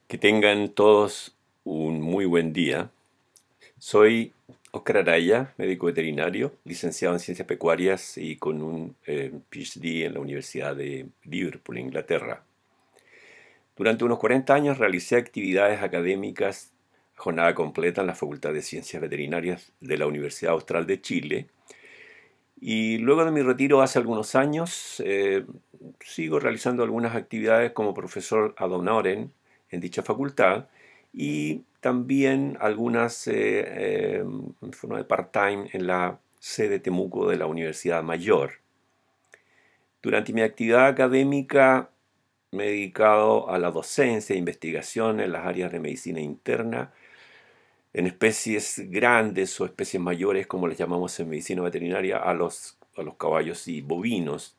Que tengan todos un muy buen día. Soy Oscar Araya, médico veterinario, licenciado en Ciencias Pecuarias y con un PhD en la Universidad de Liverpool, Inglaterra. Durante unos 40 años realicé actividades académicas a jornada completa en la Facultad de Ciencias Veterinarias de la Universidad Austral de Chile. Y luego de mi retiro hace algunos años, sigo realizando algunas actividades como profesor ad honorem en dicha facultad y también algunas en forma de part-time en la sede Temuco de la Universidad Mayor. Durante mi actividad académica me he dedicado a la docencia e investigación en las áreas de medicina interna, en especies grandes o especies mayores, como les llamamos en medicina veterinaria, a los caballos y bovinos.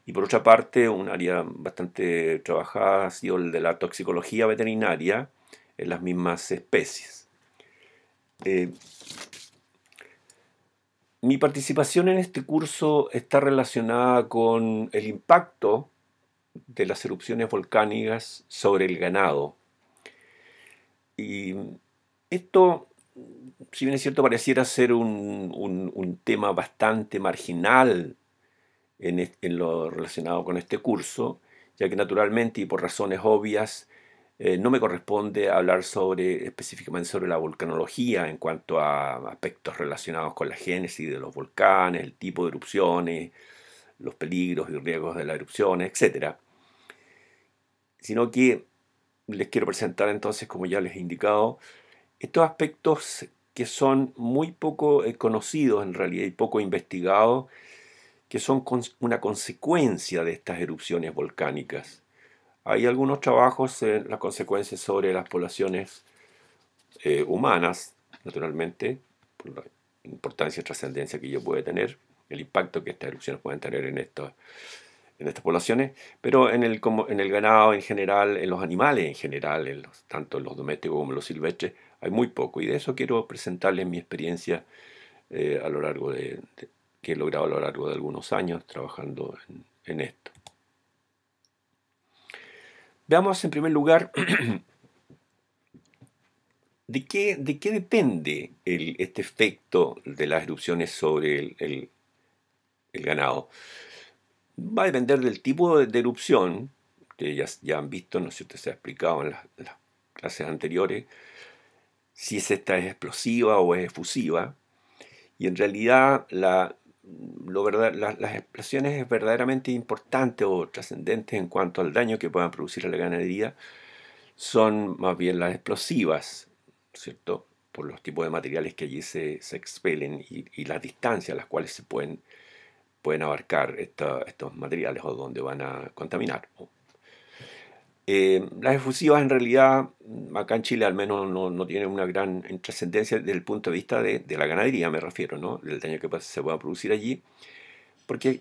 Y por otra parte, un área bastante trabajada ha sido el de la toxicología veterinaria en las mismas especies. Eh, Mi participación en este curso está relacionada con el impacto de las erupciones volcánicas sobre el ganado. Y esto, si bien es cierto, pareciera ser un tema bastante marginal en lo relacionado con este curso, ya que naturalmente y por razones obvias no me corresponde hablar específicamente sobre la volcanología en cuanto a aspectos relacionados con la génesis de los volcanes, el tipo de erupciones, los peligros y riesgos de las erupciones, etcétera, sino que les quiero presentar entonces, como ya les he indicado, estos aspectos que son muy poco conocidos en realidad y poco investigados, que son una consecuencia de estas erupciones volcánicas. Hay algunos trabajos en las consecuencias sobre las poblaciones humanas, naturalmente, por la importancia y trascendencia que ello puede tener, el impacto que estas erupciones pueden tener en estas poblaciones, pero como en el ganado en general, en los animales en general, tanto en los domésticos como en los silvestres, hay muy poco. Y de eso quiero presentarles mi experiencia a lo largo que he logrado a lo largo de algunos años trabajando en esto. Veamos en primer lugar ¿de qué depende este efecto de las erupciones sobre el ganado? Va a depender del tipo de erupción, que ya han visto, ¿no es cierto? Se ha explicado en las clases anteriores, si esta es explosiva o es efusiva. Y en realidad las explosiones verdaderamente importantes o trascendentes en cuanto al daño que puedan producir a la ganadería son más bien las explosivas, ¿cierto? Por los tipos de materiales que allí se expelen y las distancias a las cuales pueden abarcar estos materiales o donde van a contaminar. Las efusivas en realidad, acá en Chile al menos no tienen una gran trascendencia desde el punto de vista de la ganadería, me refiero, ¿no? Del daño que se pueda producir allí, porque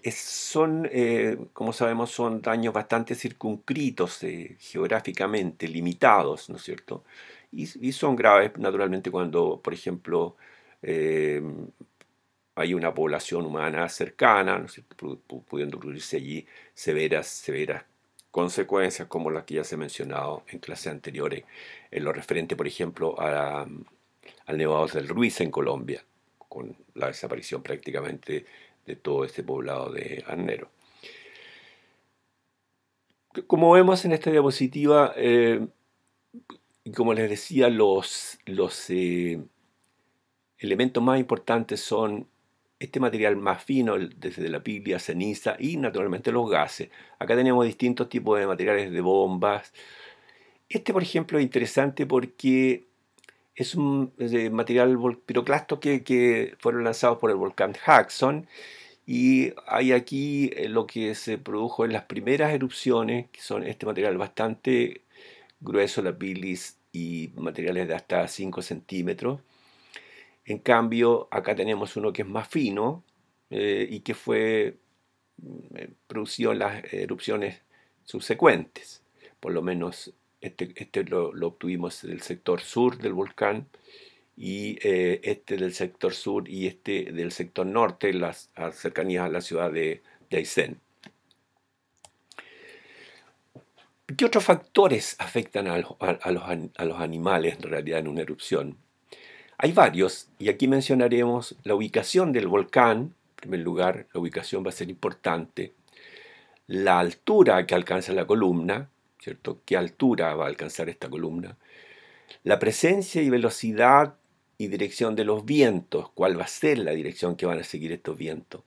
como sabemos, son daños bastante circunscritos geográficamente, limitados, ¿no es cierto? Y son graves, naturalmente, cuando, por ejemplo, eh, hay una población humana cercana, ¿no es cierto? Pudiendo producirse allí severas consecuencias como las que ya se han mencionado en clases anteriores, en lo referente, por ejemplo, al Nevado del Ruiz en Colombia, con la desaparición prácticamente de todo este poblado de arneros. Como vemos en esta diapositiva, y como les decía, los elementos más importantes son este material más fino, desde la piglia, ceniza y naturalmente los gases. Acá tenemos distintos tipos de materiales de bombas. Este, por ejemplo, es interesante porque es un material piroclasto que fueron lanzados por el volcán Jackson. Y hay aquí lo que se produjo en las primeras erupciones, que son este material bastante grueso, la bilis, y materiales de hasta 5 centímetros. En cambio, acá tenemos uno que es más fino y que fue producido en las erupciones subsecuentes. Por lo menos este lo obtuvimos del sector sur del volcán y este del sector sur y este del sector norte, las cercanías a la ciudad de Aysén. ¿Qué otros factores afectan a los animales en realidad en una erupción? Hay varios, y aquí mencionaremos la ubicación del volcán. En primer lugar, la ubicación va a ser importante. La altura que alcanza la columna, ¿cierto? ¿Qué altura va a alcanzar esta columna? La presencia y velocidad y dirección de los vientos, cuál va a ser la dirección que van a seguir estos vientos.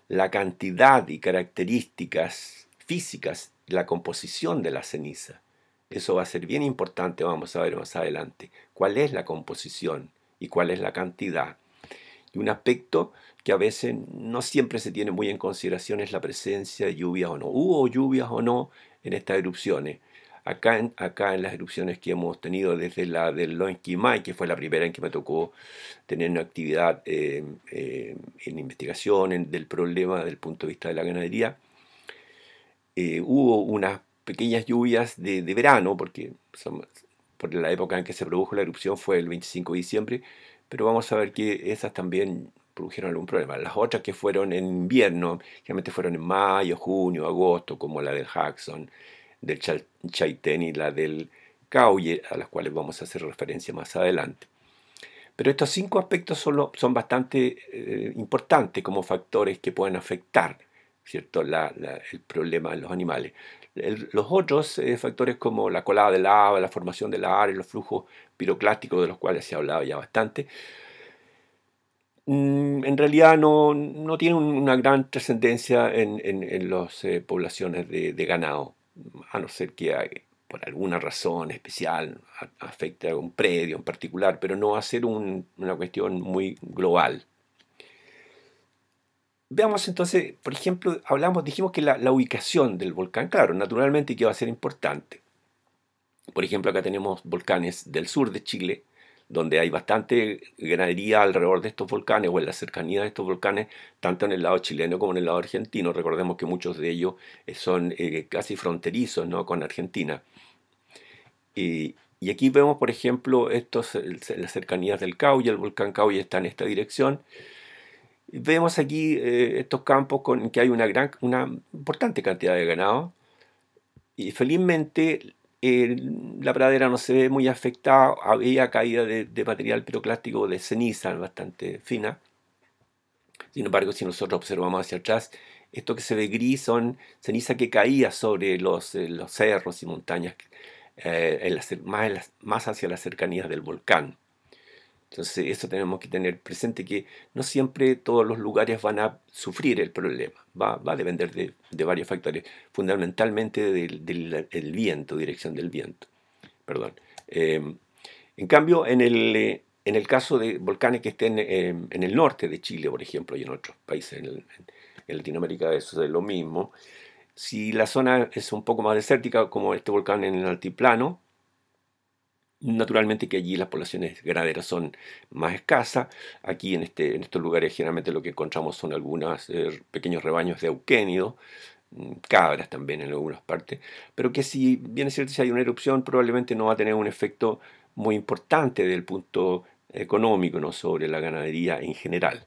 La cantidad y características físicas, la composición de la ceniza. Eso va a ser bien importante, vamos a ver más adelante. ¿Cuál es la composición y cuál es la cantidad? Y un aspecto que a veces no siempre se tiene muy en consideración es la presencia de lluvias o no. ¿Hubo lluvias o no en estas erupciones? Acá en las erupciones que hemos tenido desde la del Lonquimay, que fue la primera en que me tocó tener una actividad en investigación del problema desde el punto de vista de la ganadería, hubo unas pequeñas lluvias de verano, porque por la época en que se produjo la erupción fue el 25 de diciembre, pero vamos a ver que esas también produjeron algún problema. Las otras que fueron en invierno, generalmente fueron en mayo, junio, agosto, como la del Jackson, del Chaitén y la del Cauye, a las cuales vamos a hacer referencia más adelante. Pero estos cinco aspectos son bastante importantes como factores que pueden afectar, ¿cierto? El problema en los animales. Los otros factores como la colada de lava, la formación de la área, los flujos piroclásticos de los cuales se ha hablado ya bastante, en realidad no tienen una gran trascendencia en las poblaciones de ganado, a no ser que por alguna razón especial afecte a un predio en particular, pero no va a ser una cuestión muy global. Veamos entonces, por ejemplo, dijimos que la ubicación del volcán, claro, naturalmente que va a ser importante. Por ejemplo, acá tenemos volcanes del sur de Chile, donde hay bastante ganadería alrededor de estos volcanes o en la cercanía de estos volcanes, tanto en el lado chileno como en el lado argentino. Recordemos que muchos de ellos son casi fronterizos, ¿no?, con Argentina. Y aquí vemos, por ejemplo, las cercanías del Cauye. El volcán Cauye está en esta dirección. Vemos aquí estos campos con que hay una importante cantidad de ganado. Y felizmente la pradera no se ve muy afectada. Había caída de material piroclástico de ceniza bastante fina. Sin embargo, si nosotros observamos hacia atrás, esto que se ve gris son ceniza que caía sobre los cerros y montañas más hacia las cercanías del volcán. Entonces, eso tenemos que tener presente, que no siempre todos los lugares van a sufrir el problema. Va a depender de varios factores, fundamentalmente del viento, dirección del viento. Perdón. En cambio, en el caso de volcanes que estén en el norte de Chile, por ejemplo, y en otros países en Latinoamérica, eso es lo mismo. Si la zona es un poco más desértica, como este volcán en el altiplano, naturalmente que allí las poblaciones ganaderas son más escasas. Aquí en estos lugares generalmente lo que encontramos son algunos pequeños rebaños de auquénidos, cabras también en algunas partes, pero que si bien es cierto, si hay una erupción probablemente no va a tener un efecto muy importante desde el punto económico, ¿no?, sobre la ganadería en general.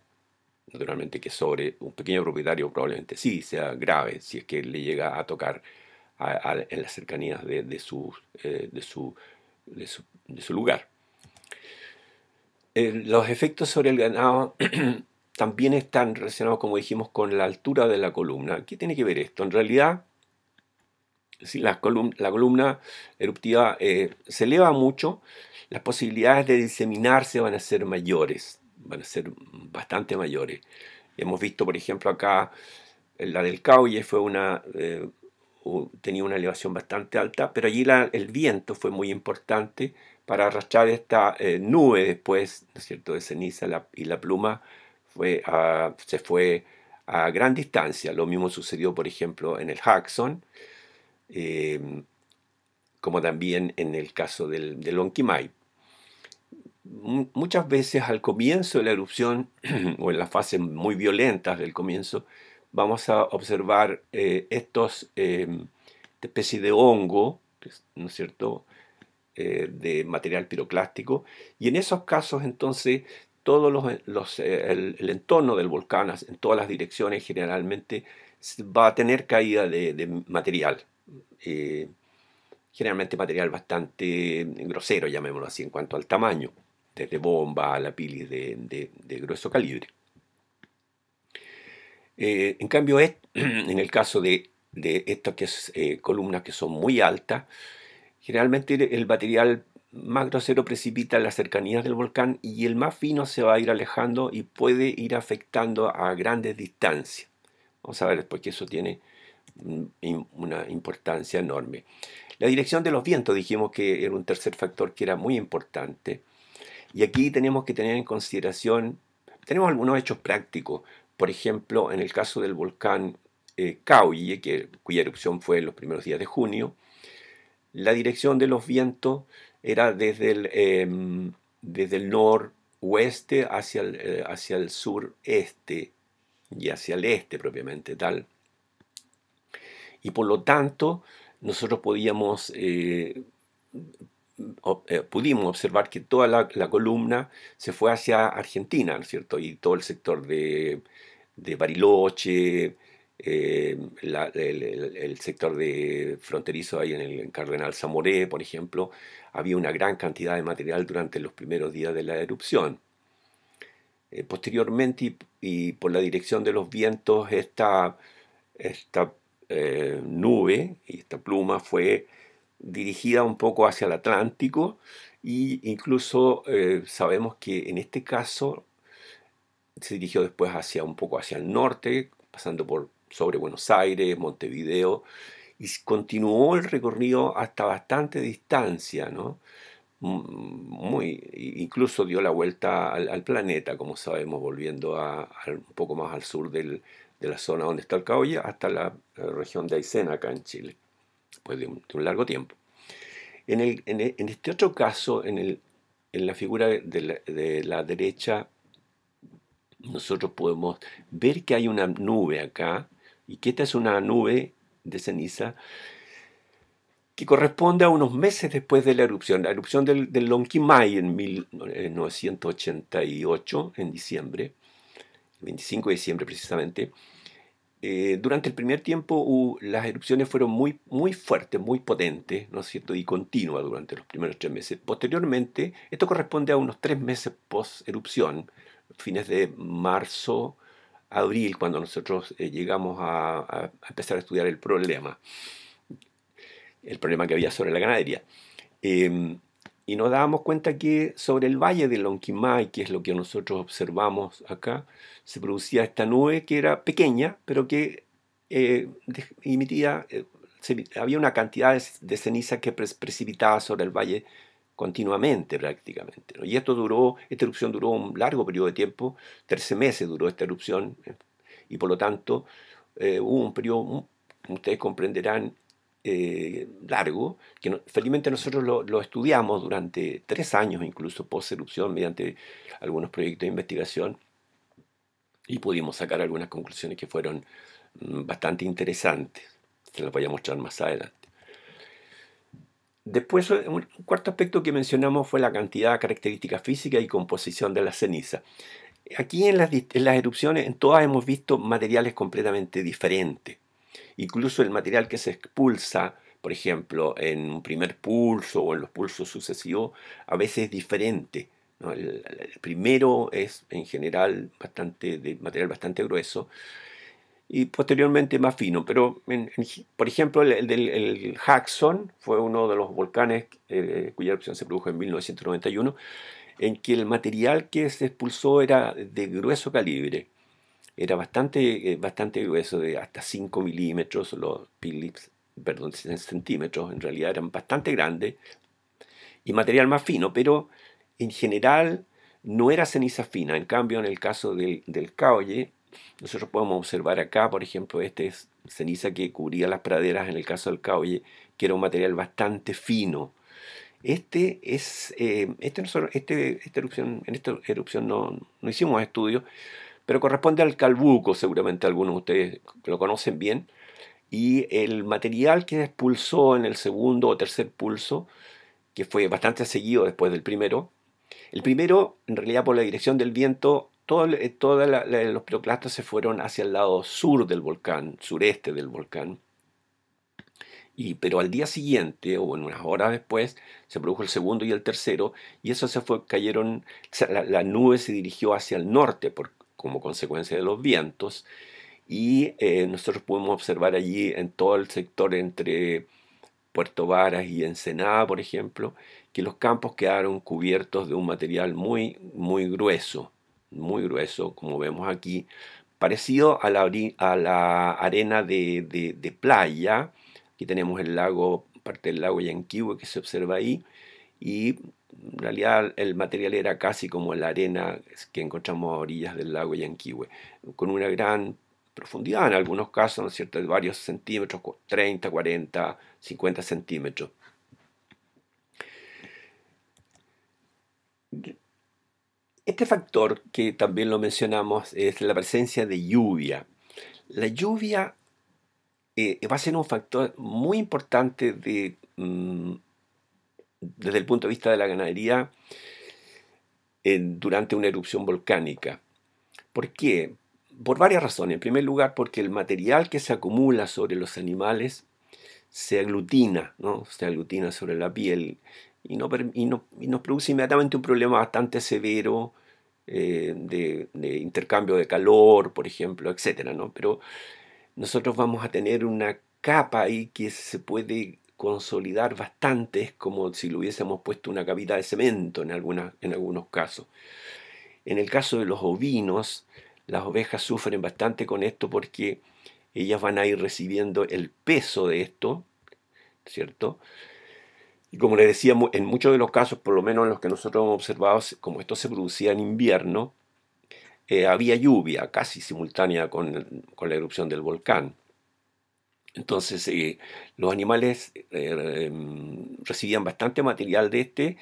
Naturalmente que sobre un pequeño propietario probablemente sí sea grave si es que le llega a tocar en las cercanías de su lugar. Los efectos sobre el ganado también están relacionados, como dijimos, con la altura de la columna. ¿Qué tiene que ver esto? En realidad, si la columna eruptiva se eleva mucho, las posibilidades de diseminarse van a ser mayores, van a ser bastante mayores. Hemos visto, por ejemplo, acá la del Cauye tenía una elevación bastante alta, pero allí el viento fue muy importante para arrastrar esta nube después, ¿no es cierto?, de ceniza, y la pluma se fue a gran distancia. Lo mismo sucedió, por ejemplo, en el Jackson, como también en el caso del Lonquimay. Muchas veces al comienzo de la erupción, o en las fases muy violentas del comienzo, vamos a observar esta especie de hongo, ¿no es cierto?, de material piroclástico, y en esos casos entonces el entorno del volcán en todas las direcciones generalmente va a tener caída de material. generalmente material bastante grosero, llamémoslo así, en cuanto al tamaño, desde bomba a la pilis de grueso calibre. En cambio, en el caso de estas columnas que son muy altas, generalmente el material más grosero precipita en las cercanías del volcán y el más fino se va a ir alejando y puede ir afectando a grandes distancias. Vamos a ver después que eso tiene una importancia enorme. La dirección de los vientos dijimos que era un tercer factor que era muy importante. Y aquí tenemos que tener en consideración, tenemos algunos hechos prácticos. Por ejemplo, en el caso del volcán Cauye, cuya erupción fue en los primeros días de junio, la dirección de los vientos era desde el noroeste hacia el sureste y hacia el este propiamente tal. Y por lo tanto, nosotros pudimos observar que toda la columna se fue hacia Argentina, ¿no es cierto? Y todo el sector de Bariloche, el sector de fronterizo ahí en el Cardenal Zamoré, por ejemplo, había una gran cantidad de material durante los primeros días de la erupción. Posteriormente, y por la dirección de los vientos, esta nube y esta pluma fue dirigida un poco hacia el Atlántico e incluso sabemos que en este caso se dirigió después un poco hacia el norte, pasando sobre Buenos Aires, Montevideo, y continuó el recorrido hasta bastante distancia, ¿no? Incluso dio la vuelta al planeta, como sabemos, volviendo un poco más al sur de la zona donde está el Caoya, hasta la región de Aysén, acá en Chile, después de un largo tiempo. En este otro caso, en la figura de la derecha, nosotros podemos ver que hay una nube acá, y que esta es una nube de ceniza que corresponde a unos meses después de la erupción del Lonquimay en 1988, en diciembre, 25 de diciembre precisamente. Durante el primer tiempo las erupciones fueron muy, muy fuertes, muy potentes, ¿no es cierto? Y continuas durante los primeros 3 meses. Posteriormente, esto corresponde a unos 3 meses post-erupción, fines de marzo, abril, cuando nosotros llegamos a empezar a estudiar el problema que había sobre la ganadería. Y nos dábamos cuenta que sobre el valle de Lonquimay, que es lo que nosotros observamos acá, se producía esta nube que era pequeña, pero que emitía, había una cantidad de ceniza que precipitaba sobre el valle continuamente prácticamente, ¿no? Y esta erupción duró un largo periodo de tiempo, 13 meses duró esta erupción, y por lo tanto hubo un periodo, ustedes comprenderán, largo, que felizmente nosotros lo estudiamos durante 3 años, incluso post-erupción, mediante algunos proyectos de investigación, y pudimos sacar algunas conclusiones que fueron bastante interesantes. Se las voy a mostrar más adelante. Después, un cuarto aspecto que mencionamos fue la cantidad, características físicas y composición de la ceniza. Aquí en las erupciones, en todas hemos visto materiales completamente diferentes. Incluso el material que se expulsa, por ejemplo, en un primer pulso o en los pulsos sucesivos, a veces es diferente, ¿no? El primero es en general de material bastante grueso y posteriormente más fino. Pero, por ejemplo, el Jackson fue uno de los volcanes cuya erupción se produjo en 1991, en que el material que se expulsó era de grueso calibre. Era bastante grueso, de hasta 5 milímetros, los Phillips, perdón, centímetros, en realidad eran bastante grandes, y material más fino, pero en general no era ceniza fina. En cambio, en el caso del Caoye, nosotros podemos observar acá, por ejemplo, es ceniza que cubría las praderas en el caso del Caoye, que era un material bastante fino. En esta erupción no hicimos estudios, pero corresponde al Calbuco, seguramente algunos de ustedes lo conocen bien, y el material que expulsó en el segundo o tercer pulso, que fue bastante seguido después del primero, el primero, en realidad por la dirección del viento, todos los piroclastos se fueron hacia el lado sur del volcán, sureste del volcán, Pero al día siguiente, o en unas horas después, se produjo el segundo y el tercero, y eso cayeron, o sea, la nube se dirigió hacia el norte como consecuencia de los vientos, y nosotros pudimos observar allí en todo el sector entre Puerto Varas y Ensenada, por ejemplo, que los campos quedaron cubiertos de un material muy grueso, como vemos aquí, parecido a la arena de playa. Aquí tenemos el lago, parte del lago Yanquihue que se observa ahí, y en realidad el material era casi como la arena que encontramos a orillas del lago Yanquihue, con una gran profundidad en algunos casos, ¿no es cierto?, de varios centímetros, 30, 40, 50 centímetros. Este factor, que también lo mencionamos, es la presencia de lluvia. La lluvia va a ser un factor muy importante desde el punto de vista de la ganadería durante una erupción volcánica. ¿Por qué? Por varias razones. En primer lugar, porque el material que se acumula sobre los animales se aglutina, ¿no? Se aglutina sobre la piel y nos produce inmediatamente un problema bastante severo de intercambio de calor, por ejemplo, etcétera, ¿no? Pero nosotros vamos a tener una capa ahí que se puede consolidar bastante, es como si le hubiésemos puesto una capita de cemento en algunos casos. En el caso de los ovinos, las ovejas sufren bastante con esto porque ellas van a ir recibiendo el peso de esto, ¿cierto? Y como les decía, en muchos de los casos, por lo menos en los que nosotros hemos observado, como esto se producía en invierno, había lluvia casi simultánea con la erupción del volcán. Entonces, los animales recibían bastante material de este,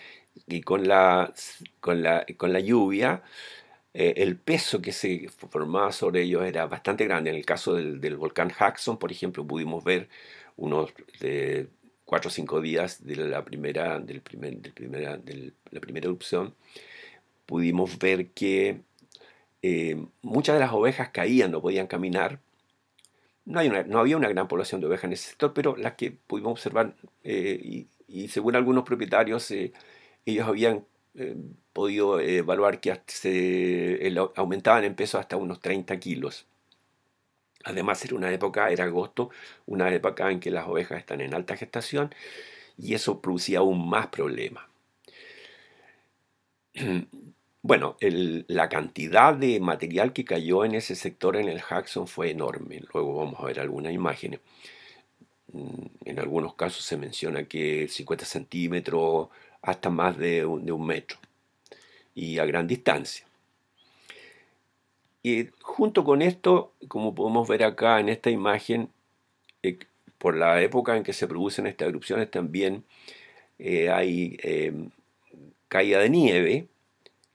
y con la lluvia, el peso que se formaba sobre ellos era bastante grande. En el caso del volcán Jackson, por ejemplo, pudimos ver unos 4 o 5 días de la la primera erupción, pudimos ver que muchas de las ovejas caían, no podían caminar. No había una gran población de ovejas en ese sector, pero las que pudimos observar, y según algunos propietarios, ellos habían eh, podido evaluar que aumentaban en peso hasta unos 30 kilos. Además, era agosto, una época en que las ovejas están en alta gestación, y eso producía aún más problemas. Bueno, la cantidad de material que cayó en ese sector en el Jackson fue enorme. Luego vamos a ver algunas imágenes. En algunos casos se menciona que 50 centímetros hasta más de un metro, y a gran distancia. Y junto con esto, como podemos ver acá en esta imagen, eh, por la época en que se producen estas erupciones también hay caída de nieve,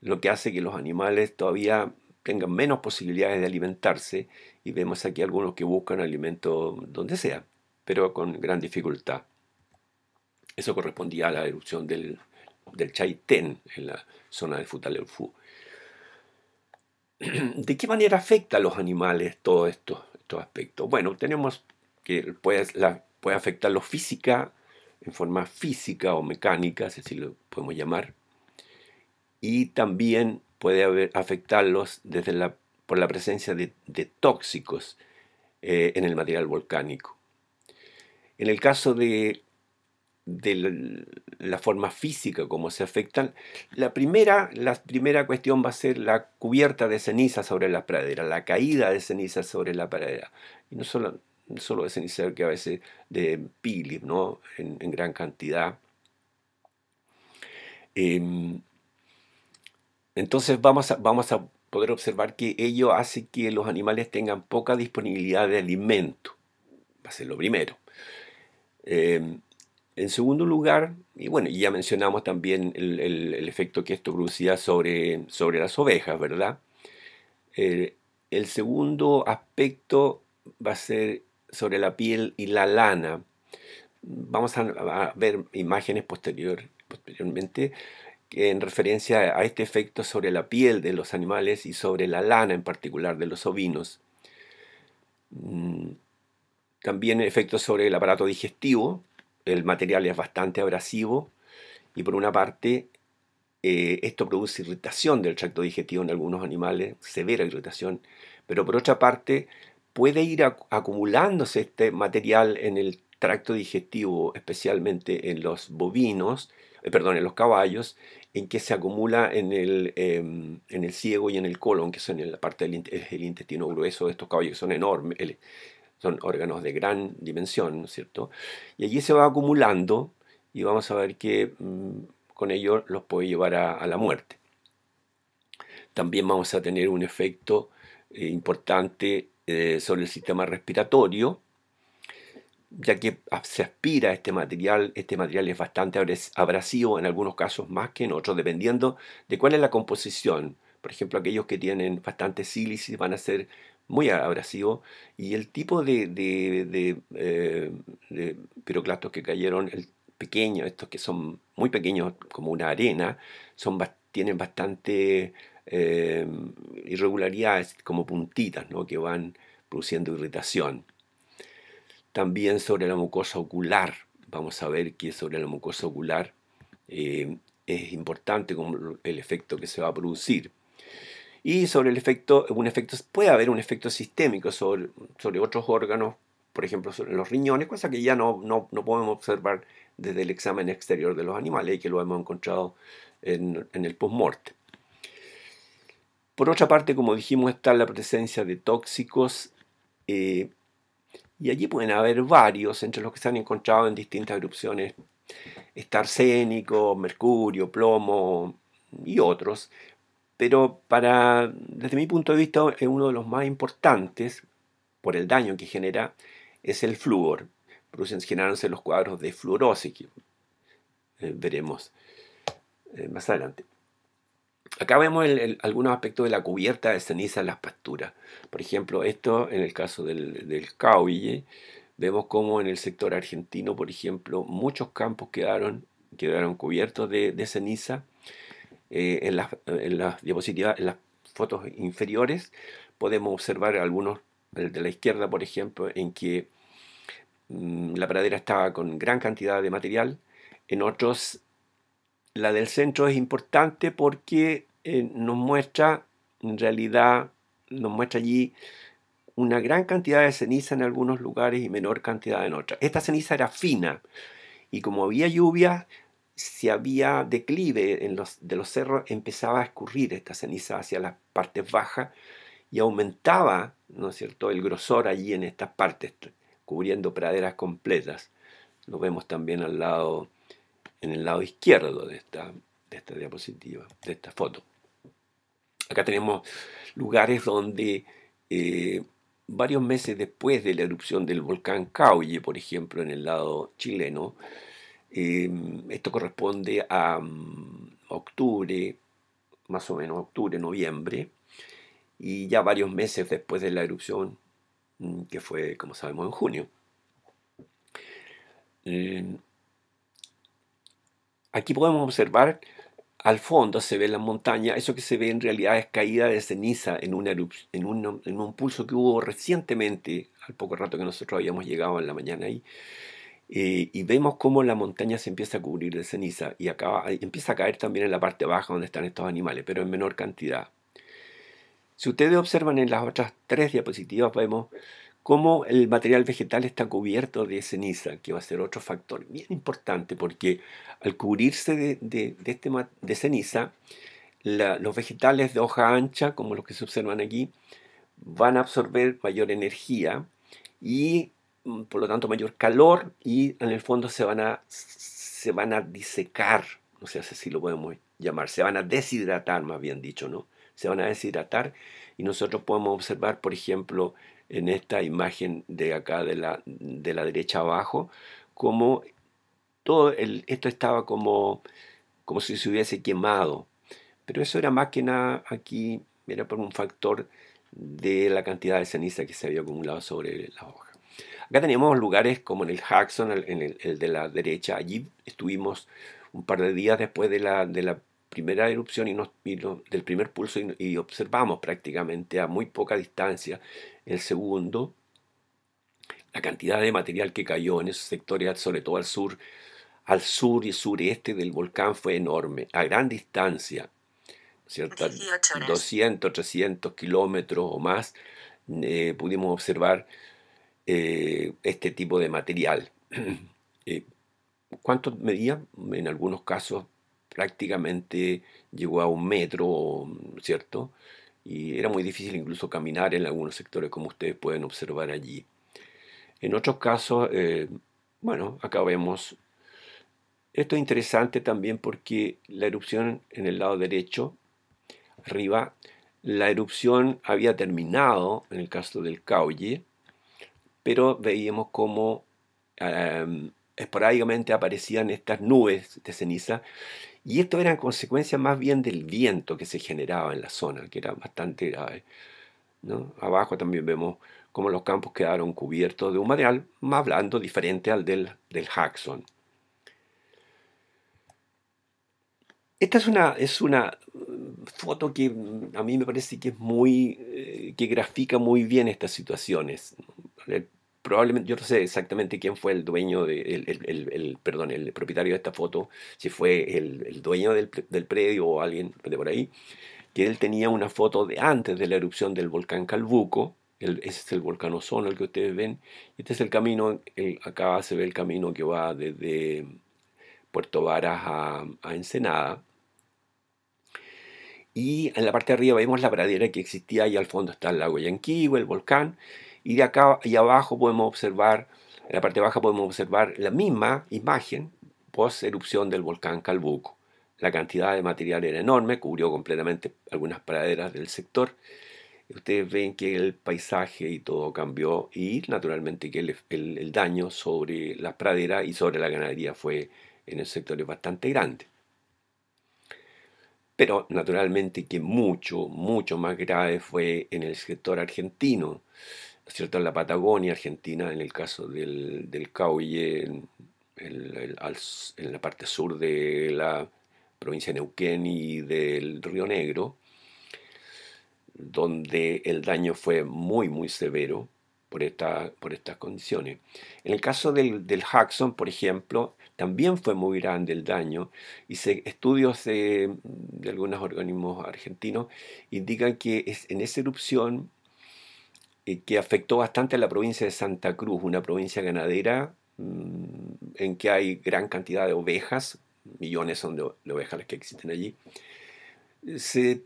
lo que hace que los animales todavía tengan menos posibilidades de alimentarse, y vemos aquí algunos que buscan alimento donde sea, pero con gran dificultad. Eso correspondía a la erupción del Chaitén en la zona de Futaleufú. ¿De qué manera afecta a los animales todos estos aspectos? Bueno, tenemos que puede afectarlos en forma física o mecánica, si así lo podemos llamar, y también puede afectarlos por la presencia de tóxicos en el material volcánico. En el caso de la forma física, como se afectan, la primera cuestión va a ser la cubierta de ceniza sobre la pradera, la caída de ceniza sobre la pradera. Y no solo de ceniza, que a veces de pili, ¿no? En gran cantidad. Em, entonces vamos a poder observar que ello hace que los animales tengan poca disponibilidad de alimento. Va a ser lo primero. Em, En segundo lugar, y bueno, ya mencionamos también el efecto que esto producía sobre las ovejas, ¿verdad? El segundo aspecto va a ser sobre la piel y la lana. Vamos a ver imágenes posteriormente en referencia a este efecto sobre la piel de los animales y sobre la lana en particular de los ovinos. Mm, También efectos sobre el aparato digestivo. El material es bastante abrasivo y por una parte esto produce irritación del tracto digestivo en algunos animales, severa irritación, pero por otra parte puede ir acumulándose este material en el tracto digestivo, especialmente en los bovinos, perdón, en los caballos, en que se acumula en el ciego y en el colon, que son en la parte el intestino grueso de estos caballos, que son enormes, son órganos de gran dimensión, ¿no es cierto? Y allí se va acumulando y vamos a ver que con ello los puede llevar a la muerte. También vamos a tener un efecto importante sobre el sistema respiratorio, ya que se aspira este material es bastante abrasivo, en algunos casos más que en otros, dependiendo de cuál es la composición. Por ejemplo, aquellos que tienen bastante sílice van a ser muy abrasivos, y el tipo de piroclastos que cayeron, el pequeño, estos que son muy pequeños como una arena, tienen bastante eh, irregularidades como puntitas, ¿no?, que van produciendo irritación. También sobre la mucosa ocular, vamos a ver que sobre la mucosa ocular es importante como el efecto que se va a producir. Y sobre puede haber un efecto sistémico sobre otros órganos, por ejemplo sobre los riñones, cosa que ya no podemos observar desde el examen exterior de los animales y que lo hemos encontrado en el post-mortem. Por otra parte, como dijimos, está la presencia de tóxicos, y allí pueden haber varios, entre los que se han encontrado en distintas erupciones. Está arsénico, mercurio, plomo y otros. Pero desde mi punto de vista, uno de los más importantes, por el daño que genera, es el flúor. Generándose los cuadros de fluorosis, que veremos más adelante. Acá vemos algunos aspectos de la cubierta de ceniza en las pasturas. Por ejemplo, esto en el caso del cauille, vemos como en el sector argentino, por ejemplo, muchos campos quedaron cubiertos de ceniza. En las diapositivas, en las fotos inferiores, podemos observar algunos, el de la izquierda, por ejemplo, en que la pradera estaba con gran cantidad de material. En otros, la del centro es importante porque nos muestra, en realidad, nos muestra allí una gran cantidad de ceniza en algunos lugares y menor cantidad en otros. Esta ceniza era fina y como había lluvia, si había declive de los cerros, empezaba a escurrir esta ceniza hacia las partes bajas y aumentaba, ¿no es cierto?, el grosor allí en estas partes, cubriendo praderas completas. Lo vemos también en el lado izquierdo de esta diapositiva, de esta foto. Acá tenemos lugares donde varios meses después de la erupción del volcán Caulle, por ejemplo, en el lado chileno, esto corresponde a octubre, más o menos octubre, noviembre, y ya varios meses después de la erupción, que fue, como sabemos, en junio. Aquí podemos observar, al fondo se ve la montaña. Eso que se ve en realidad es caída de ceniza en un pulso que hubo recientemente, al poco rato que nosotros habíamos llegado en la mañana ahí. Y vemos cómo la montaña se empieza a cubrir de ceniza y empieza a caer también en la parte baja donde están estos animales, pero en menor cantidad. Si ustedes observan en las otras 3 diapositivas, vemos cómo el material vegetal está cubierto de ceniza, que va a ser otro factor bien importante, porque al cubrirse de ceniza, los vegetales de hoja ancha, como los que se observan aquí, van a absorber mayor energía y por lo tanto mayor calor, y en el fondo se van a disecar, no sé si lo podemos llamar, se van a deshidratar, más bien dicho, ¿no? Se van a deshidratar, y nosotros podemos observar, por ejemplo, en esta imagen de acá de la derecha abajo, como esto estaba como si se hubiese quemado. Pero eso era más que nada aquí, era por un factor de la cantidad de ceniza que se había acumulado sobre las hojas. Acá teníamos lugares como en el Jackson, en el de la derecha. Allí estuvimos un par de días después de la primera erupción del primer pulso, y observamos prácticamente a muy poca distancia el segundo. La cantidad de material que cayó en esos sectores, sobre todo al sur y sureste del volcán fue enorme, a gran distancia, ¿cierto? 18 horas. 200, 300 kilómetros o más, pudimos observar este tipo de material. Eh, ¿Cuánto medía? En algunos casos prácticamente llegó a 1 metro, ¿cierto? Y era muy difícil incluso caminar en algunos sectores, como ustedes pueden observar allí. En otros casos, bueno, acá vemos. Esto es interesante también porque la erupción en el lado derecho, arriba, la erupción había terminado en el caso del Caulle, pero veíamos cómo esporádicamente aparecían estas nubes de ceniza, y esto eran consecuencias más bien del viento que se generaba en la zona, que era bastante grave, ¿no? Abajo también vemos cómo los campos quedaron cubiertos de un material más blando, diferente al del Jackson. Esta es una foto que a mí me parece que es que grafica muy bien estas situaciones. Eh, Probablemente, yo no sé exactamente quién fue el dueño perdón, el propietario de esta foto, si fue el dueño del predio o alguien de por ahí, que él tenía una foto de antes de la erupción del volcán Calbuco. Ese es el volcán Ozono, el que ustedes ven. Este es el camino, acá se ve el camino que va desde Puerto Varas a Ensenada. Y en la parte de arriba vemos la pradera que existía y al fondo está el lago Yanquihue, el volcán. Y de acá y abajo podemos observar, en la parte baja podemos observar la misma imagen post erupción del volcán Calbuco. La cantidad de material era enorme, cubrió completamente algunas praderas del sector. Ustedes ven que el paisaje y todo cambió y naturalmente que el daño sobre las praderas y sobre la ganadería fue en el sector bastante grande. Pero naturalmente que mucho, mucho más grave fue en el sector argentino, ¿cierto? En la Patagonia Argentina, en el caso del Cauye, en la parte sur de la provincia de Neuquén y del Río Negro, donde el daño fue muy, muy severo por estas condiciones. En el caso del Jackson, por ejemplo, también fue muy grande el daño y estudios de algunos organismos argentinos indican que en esa erupción que afectó bastante a la provincia de Santa Cruz, una provincia ganadera en que hay gran cantidad de ovejas, millones son de ovejas las que existen allí. Se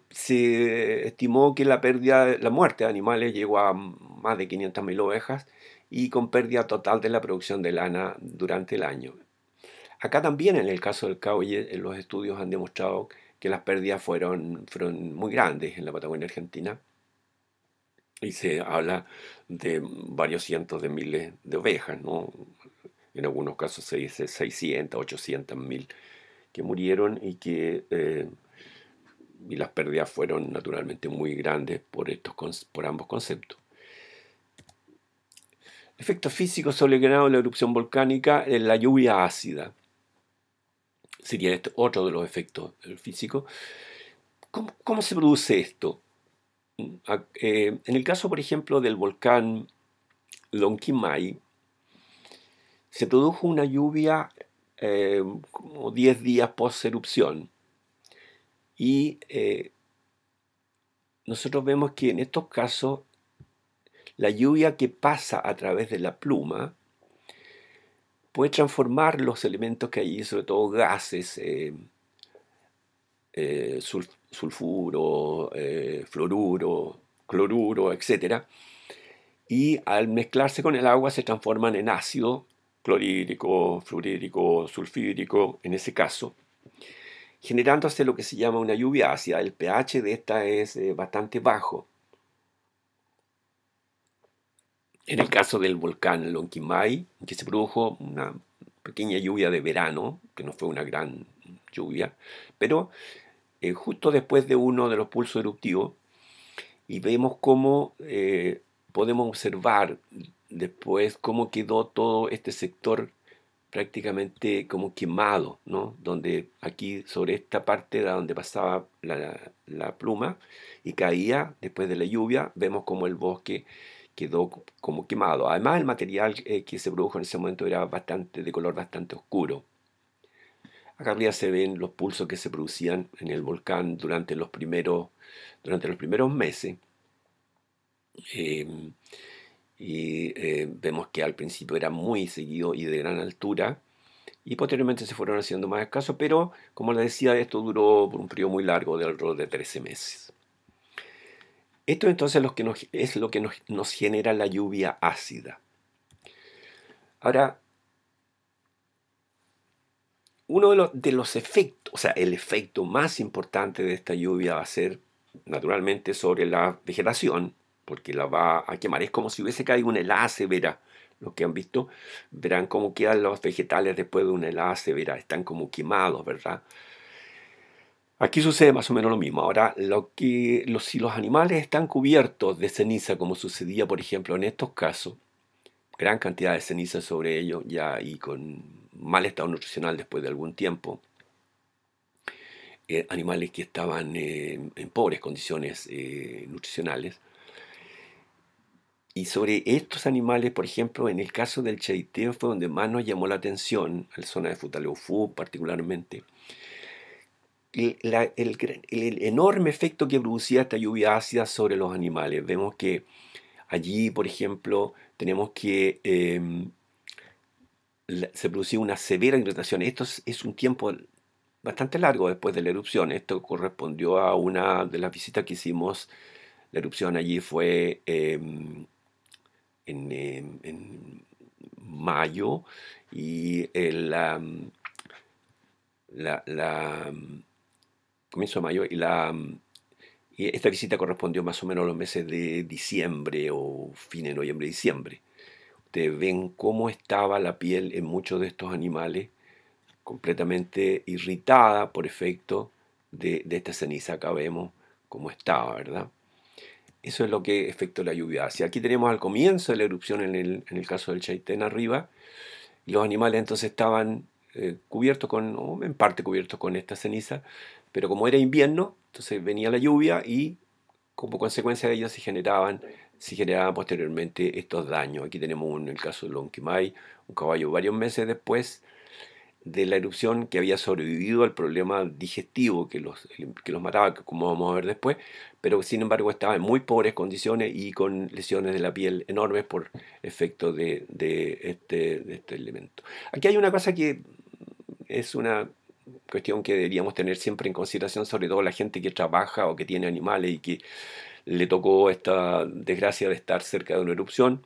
estimó que la muerte de animales llegó a más de 500.000 ovejas y con pérdida total de la producción de lana durante el año. Acá también, en el caso del Cauye, los estudios han demostrado que las pérdidas fueron muy grandes en la Patagonia Argentina y se habla de varios cientos de miles de ovejas, ¿no? En algunos casos se dice 600, 800.000 que murieron y las pérdidas fueron naturalmente muy grandes por ambos conceptos. Efectos físicos sobre el ganado de la erupción volcánica, la lluvia ácida. Sería otro de los efectos físicos. ¿Cómo se produce esto? En el caso, por ejemplo, del volcán Lonquimay, se produjo una lluvia como 10 días post erupción y nosotros vemos que en estos casos la lluvia que pasa a través de la pluma puede transformar los elementos que hay, sobre todo gases, sulfuro, fluoruro, cloruro, etcétera, y al mezclarse con el agua se transforman en ácido clorhídrico, fluorídrico, sulfídrico, en ese caso, generándose lo que se llama una lluvia ácida. El pH de esta es bastante bajo. En el caso del volcán Lonquimay, que se produjo una pequeña lluvia de verano, que no fue una gran lluvia, pero justo después de uno de los pulsos eruptivos, y vemos cómo podemos observar después cómo quedó todo este sector prácticamente como quemado, ¿no? Donde aquí sobre esta parte era donde pasaba la pluma y caía después de la lluvia, vemos como el bosque quedó como quemado. Además, el material que se produjo en ese momento era de color bastante oscuro. Acá arriba se ven los pulsos que se producían en el volcán durante los primeros meses. Eh, Vemos que al principio era muy seguido y de gran altura, y posteriormente se fueron haciendo más escasos, pero como les decía, esto duró por un periodo muy largo, de alrededor de 13 meses. Esto entonces es lo que nos genera la lluvia ácida. Ahora, uno de los efectos, o sea, el efecto más importante de esta lluvia va a ser naturalmente sobre la vegetación, porque la va a quemar. Es como si hubiese caído una helada severa. Los que han visto verán cómo quedan los vegetales después de una helada severa. Están como quemados, ¿verdad? Aquí sucede más o menos lo mismo. Ahora, si los animales están cubiertos de ceniza, como sucedía, por ejemplo, en estos casos, gran cantidad de ceniza sobre ellos ya y con mal estado nutricional después de algún tiempo, animales que estaban en pobres condiciones nutricionales. Y sobre estos animales, por ejemplo, en el caso del chaiteo fue donde más nos llamó la atención, en la zona de Futaleufú particularmente, el enorme efecto que producía esta lluvia ácida sobre los animales. Vemos que allí, por ejemplo, tenemos que se producía una severa irritación. Esto es un tiempo bastante largo después de la erupción. Esto correspondió a una de las visitas que hicimos. La erupción allí fue en mayo, y comienzo de mayo, y esta visita correspondió más o menos a los meses de diciembre o fin de noviembre, diciembre. Ustedes ven cómo estaba la piel en muchos de estos animales, completamente irritada por efecto de esta ceniza. Acá vemos cómo estaba, ¿verdad? Eso es lo que efectuó la lluvia ácida. Aquí tenemos al comienzo de la erupción en el caso del Chaitén arriba, y los animales entonces estaban cubiertos o en parte cubiertos con esta ceniza, pero como era invierno, entonces venía la lluvia y como consecuencia de ello se generaban posteriormente estos daños. Aquí tenemos el caso de Lonquimay, un caballo varios meses después de la erupción, que había sobrevivido al problema digestivo que los mataba, como vamos a ver después, pero sin embargo estaba en muy pobres condiciones y con lesiones de la piel enormes por efecto de este elemento. Aquí hay una cosa que es una cuestión que deberíamos tener siempre en consideración, sobre todo la gente que trabaja o que tiene animales y que le tocó esta desgracia de estar cerca de una erupción.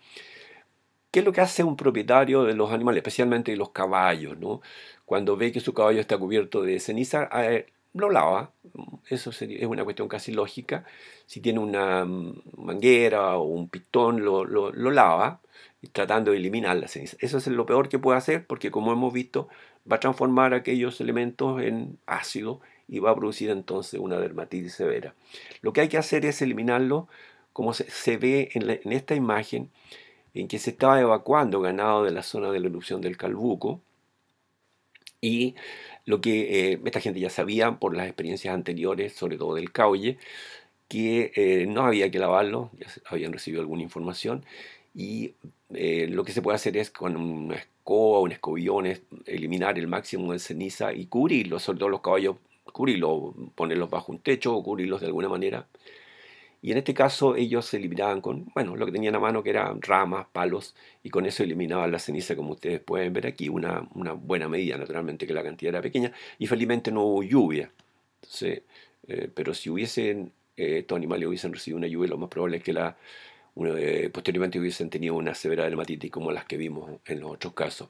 ¿Qué es lo que hace un propietario de los animales, especialmente de los caballos, ¿no? Cuando ve que su caballo está cubierto de ceniza, lo lava. Eso es una cuestión casi lógica. Si tiene una manguera o un pistón, lo lava, tratando de eliminar la ceniza. Eso es lo peor que puede hacer, porque como hemos visto, va a transformar aquellos elementos en ácido y va a producir entonces una dermatitis severa. Lo que hay que hacer es eliminarlo, como se ve en esta imagen, en que se estaba evacuando ganado de la zona de la erupción del Calbuco, y lo que esta gente ya sabía por las experiencias anteriores, sobre todo del Caulle, que no había que lavarlo, ya habían recibido alguna información, y lo que se puede hacer es con una escoba, un escobillón, eliminar el máximo de ceniza y cubrirlos, sobre todo los caballos, cubrirlos, ponerlos bajo un techo o cubrirlos de alguna manera. Y en este caso ellos se eliminaban con, bueno, lo que tenían a mano, que eran ramas, palos, y con eso eliminaban la ceniza, como ustedes pueden ver aquí, una buena medida, naturalmente que la cantidad era pequeña, y felizmente no hubo lluvia. Entonces, pero si estos animales hubiesen recibido una lluvia, lo más probable es que posteriormente hubiesen tenido una severa dermatitis como las que vimos en los otros casos.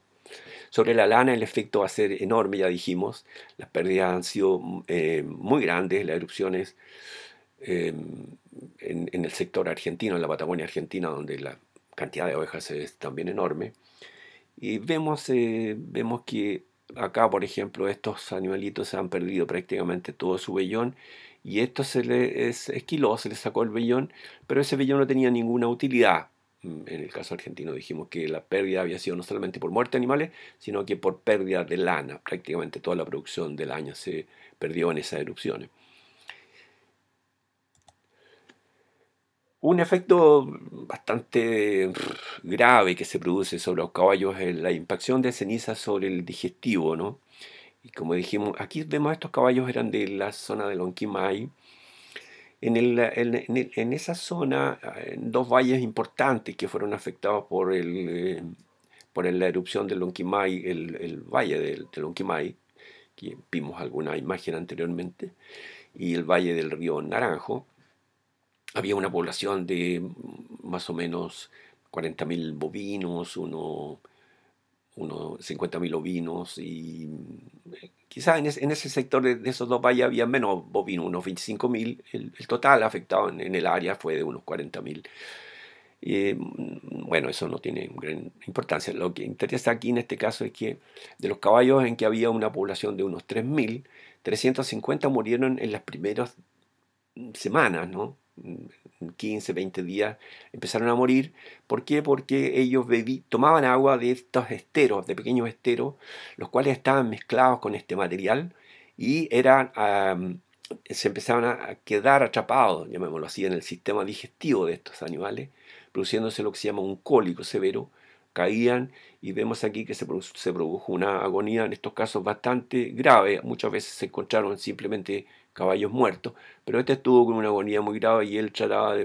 Sobre la lana el efecto va a ser enorme, ya dijimos, las pérdidas han sido muy grandes, las erupciones eh, en el sector argentino, en la Patagonia Argentina, donde la cantidad de ovejas es también enorme. Y vemos que acá, por ejemplo, estos animalitos han perdido prácticamente todo su vellón, y esto se les esquiló, se les sacó el vellón, pero ese vellón no tenía ninguna utilidad. En el caso argentino dijimos que la pérdida había sido no solamente por muerte de animales, sino que por pérdida de lana. Prácticamente toda la producción del año se perdió en esas erupciones. Un efecto bastante grave que se produce sobre los caballos es la impacción de ceniza sobre el digestivo, ¿no? Y como dijimos, aquí vemos estos caballos eran de la zona de Lonquimay. En esa zona, en dos valles importantes que fueron afectados por la erupción del Lonquimay, el valle de Lonquimay, que vimos alguna imagen anteriormente, y el valle del río Naranjo, había una población de más o menos 40.000 bovinos, unos 50.000 ovinos y quizás en ese sector de esos dos valles había menos bovinos, unos 25.000. El total afectado en el área fue de unos 40.000. Bueno, eso no tiene gran importancia. Lo que interesa aquí en este caso es que de los caballos en que había una población de unos 3.000, 350 murieron en las primeras semanas, ¿no? 15, 20 días empezaron a morir. ¿Por qué? Porque ellos tomaban agua de estos esteros, de pequeños esteros, los cuales estaban mezclados con este material y se empezaban a quedar atrapados, llamémoslo así, en el sistema digestivo de estos animales, produciéndose lo que se llama un cólico severo. Caían y vemos aquí que se produjo una agonía, en estos casos bastante grave. Muchas veces se encontraron simplemente caballos muertos, pero este estuvo con una agonía muy grave y él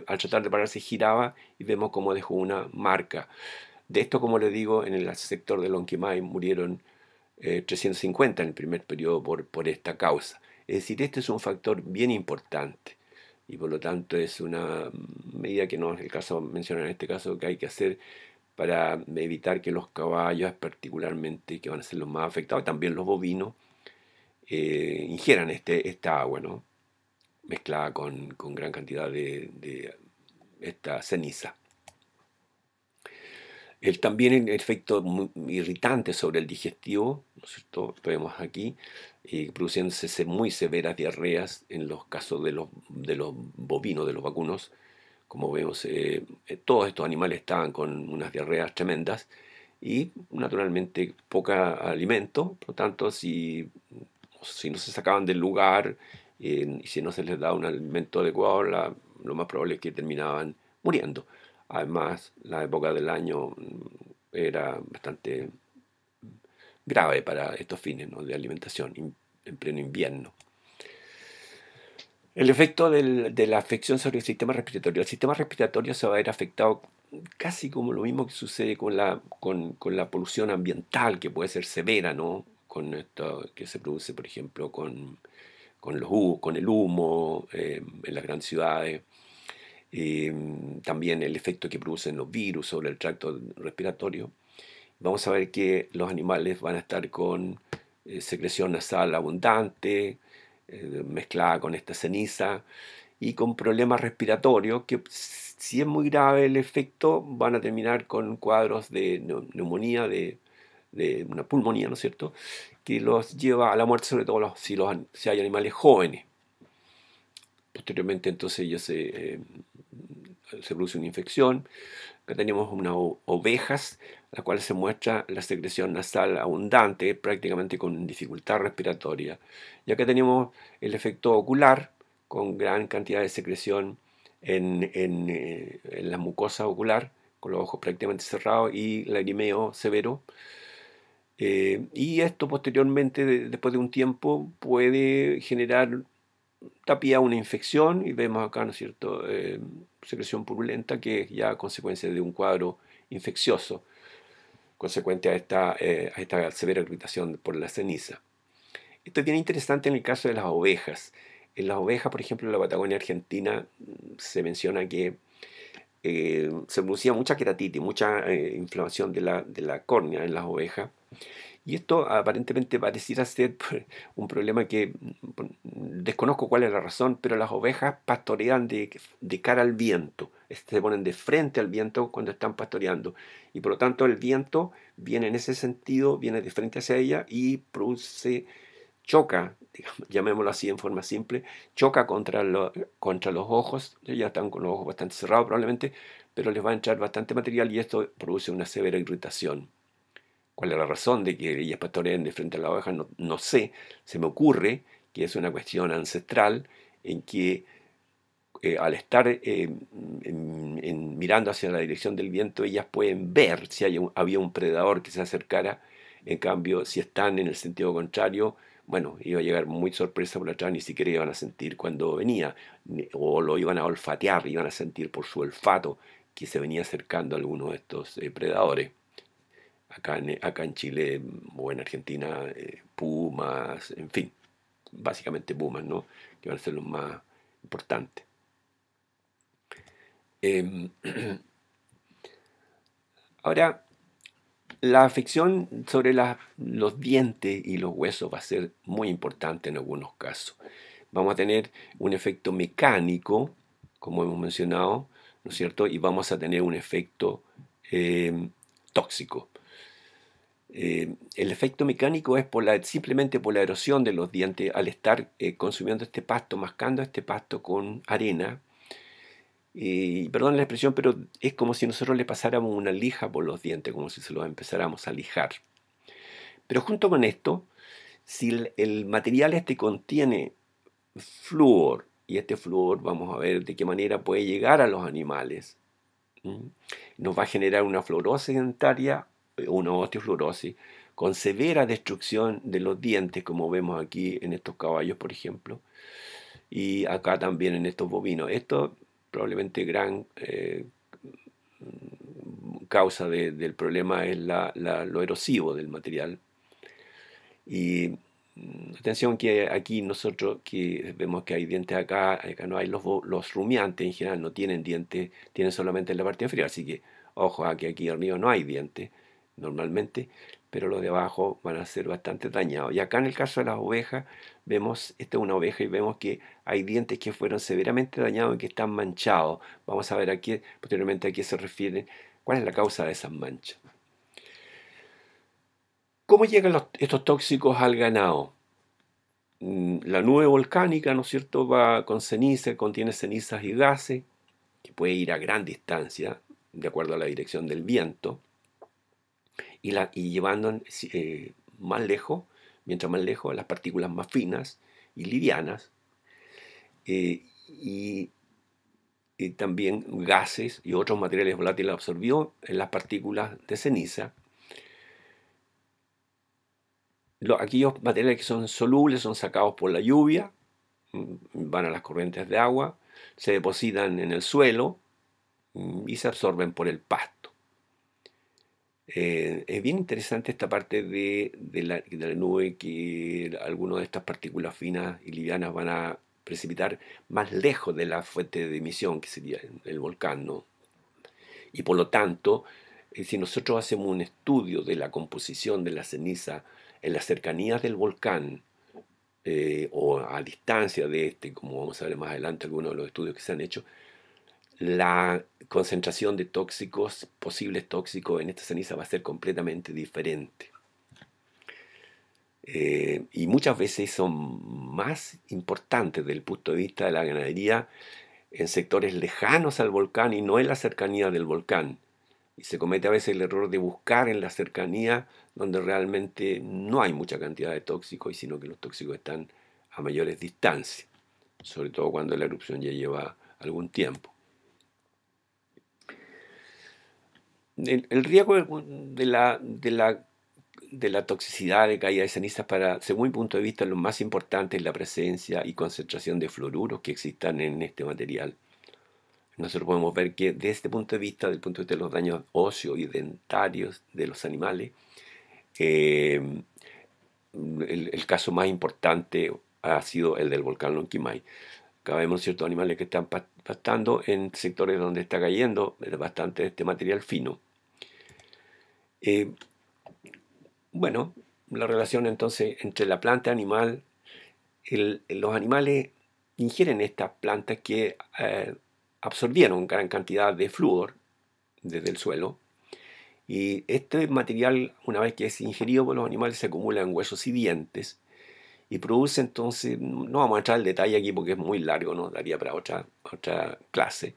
al tratar de pararse giraba y vemos cómo dejó una marca. De esto, como les digo, en el sector de Lonquimay murieron 350 en el primer periodo por esta causa. Es decir, este es un factor bien importante y por lo tanto es una medida que no es el caso mencionar en este caso que hay que hacer para evitar que los caballos particularmente, que van a ser los más afectados, también los bovinos, ingieran esta agua, ¿no? Mezclada con gran cantidad de esta ceniza. También el efecto irritante sobre el digestivo, ¿no es cierto? Lo vemos aquí, produciéndose muy severas diarreas en los casos de los bovinos, de los vacunos. Como vemos, todos estos animales estaban con unas diarreas tremendas y naturalmente poca alimento, por lo tanto, si no se sacaban del lugar y si no se les daba un alimento adecuado, lo más probable es que terminaban muriendo. Además, la época del año era bastante grave para estos fines, ¿no?, de alimentación en pleno invierno. El efecto de la afección sobre el sistema respiratorio. El sistema respiratorio se va a ver afectado casi como lo mismo que sucede con la polución ambiental, que puede ser severa, ¿no? Con esto que se produce, por ejemplo, con el humo en las grandes ciudades. También el efecto que producen los virus sobre el tracto respiratorio. Vamos a ver que los animales van a estar con secreción nasal abundante, mezclada con esta ceniza, y con problemas respiratorios que, si es muy grave el efecto, van a terminar con cuadros de neumonía, de una pulmonía, ¿no es cierto?, que los lleva a la muerte, sobre todo si hay animales jóvenes. Posteriormente, entonces, se produce una infección. Acá tenemos unas ovejas, las cuales se muestra la secreción nasal abundante, prácticamente con dificultad respiratoria. Y acá tenemos el efecto ocular, con gran cantidad de secreción en la mucosa ocular, con los ojos prácticamente cerrados y lagrimeo severo. Y esto posteriormente, después de un tiempo, puede generar tapia una infección y vemos acá, ¿no es cierto?, secreción purulenta, que es ya consecuencia de un cuadro infeccioso, consecuente a esta severa irritación por la ceniza. Esto es bien interesante en el caso de las ovejas. En las ovejas, por ejemplo, en la Patagonia Argentina, se menciona que se producía mucha queratitis, mucha inflamación de la córnea en las ovejas. Y esto aparentemente pareciera ser un problema que desconozco cuál es la razón, pero las ovejas pastorean de cara al viento, se ponen de frente al viento cuando están pastoreando, y por lo tanto el viento viene en ese sentido, viene de frente hacia ella y choca, digamos, llamémoslo así en forma simple, choca contra los ojos. Ya están con los ojos bastante cerrados probablemente, pero les va a entrar bastante material y esto produce una severa irritación. ¿Cuál es la razón de que ellas pastoreen de frente a la oveja? No sé. Se me ocurre que es una cuestión ancestral en que al estar mirando hacia la dirección del viento, ellas pueden ver si había un predador que se acercara. En cambio, si están en el sentido contrario, bueno, iba a llegar muy sorpresa por atrás, ni siquiera iban a sentir cuando venía, o lo iban a olfatear, iban a sentir por su olfato que se venía acercando a alguno de estos predadores. Acá en Chile o en Argentina, pumas, en fin, básicamente pumas, ¿no? Que van a ser los más importantes. Em, Ahora, la afección sobre los dientes y los huesos va a ser muy importante en algunos casos. Vamos a tener un efecto mecánico, como hemos mencionado, ¿no es cierto? Y vamos a tener un efecto tóxico. El efecto mecánico es simplemente por la erosión de los dientes al estar consumiendo este pasto, mascando este pasto con arena. Perdón la expresión, pero es como si nosotros le pasáramos una lija por los dientes, como si se los empezáramos a lijar. Pero junto con esto, si el material este contiene flúor, y este flúor vamos a ver de qué manera puede llegar a los animales, nos va a generar una fluorosis dentaria, una osteofluorosis, con severa destrucción de los dientes, como vemos aquí en estos caballos, por ejemplo, y acá también en estos bovinos. Esto probablemente gran causa del problema es lo erosivo del material. Y atención que aquí nosotros que vemos que hay dientes acá no hay los rumiantes en general no tienen dientes, tienen solamente la parte inferior, así que ojo a que aquí arriba no hay dientes normalmente, pero los de abajo van a ser bastante dañados. Y acá en el caso de las ovejas, vemos, esta es una oveja y vemos que hay dientes que fueron severamente dañados y que están manchados. Vamos a ver aquí, posteriormente a qué se refieren, cuál es la causa de esas manchas. ¿Cómo llegan estos tóxicos al ganado? La nube volcánica, ¿no es cierto?, va con ceniza, contiene cenizas y gases, que puede ir a gran distancia, de acuerdo a la dirección del viento, y llevando más lejos, mientras más lejos, las partículas más finas y livianas, eh, y, y también gases y otros materiales volátiles absorbidos en las partículas de ceniza. Aquellos materiales que son solubles son sacados por la lluvia, van a las corrientes de agua, se depositan en el suelo y se absorben por el pasto. Es bien interesante esta parte de la nube, que algunas de estas partículas finas y livianas van a precipitar más lejos de la fuente de emisión, que sería el volcán, ¿no? Y por lo tanto, si nosotros hacemos un estudio de la composición de la ceniza en las cercanías del volcán, o a distancia de este, como vamos a ver más adelante algunos de los estudios que se han hecho, la concentración de tóxicos, posibles tóxicos en esta ceniza va a ser completamente diferente. Y muchas veces son más importantes desde el punto de vista de la ganadería en sectores lejanos al volcán y no en la cercanía del volcán. Y se comete a veces el error de buscar en la cercanía donde realmente no hay mucha cantidad de tóxicos, sino que los tóxicos están a mayores distancias, sobre todo cuando la erupción ya lleva algún tiempo. El riesgo de la toxicidad de caída de cenizas, según mi punto de vista, lo más importante es la presencia y concentración de fluoruros que existan en este material. Nosotros podemos ver que desde este punto de vista, del punto de vista de los daños óseos y dentarios de los animales, el caso más importante ha sido el del volcán Lonquimay. Acá vemos ciertos animales que están pastando en sectores donde está cayendo bastante este material fino. Bueno, la relación entonces entre la planta y el animal, los animales ingieren estas plantas que absorbieron gran cantidad de flúor desde el suelo, y este material, una vez que es ingerido por los animales, se acumula en huesos y dientes y produce entonces, no vamos a entrar al detalle aquí porque es muy largo, no daría para otra clase,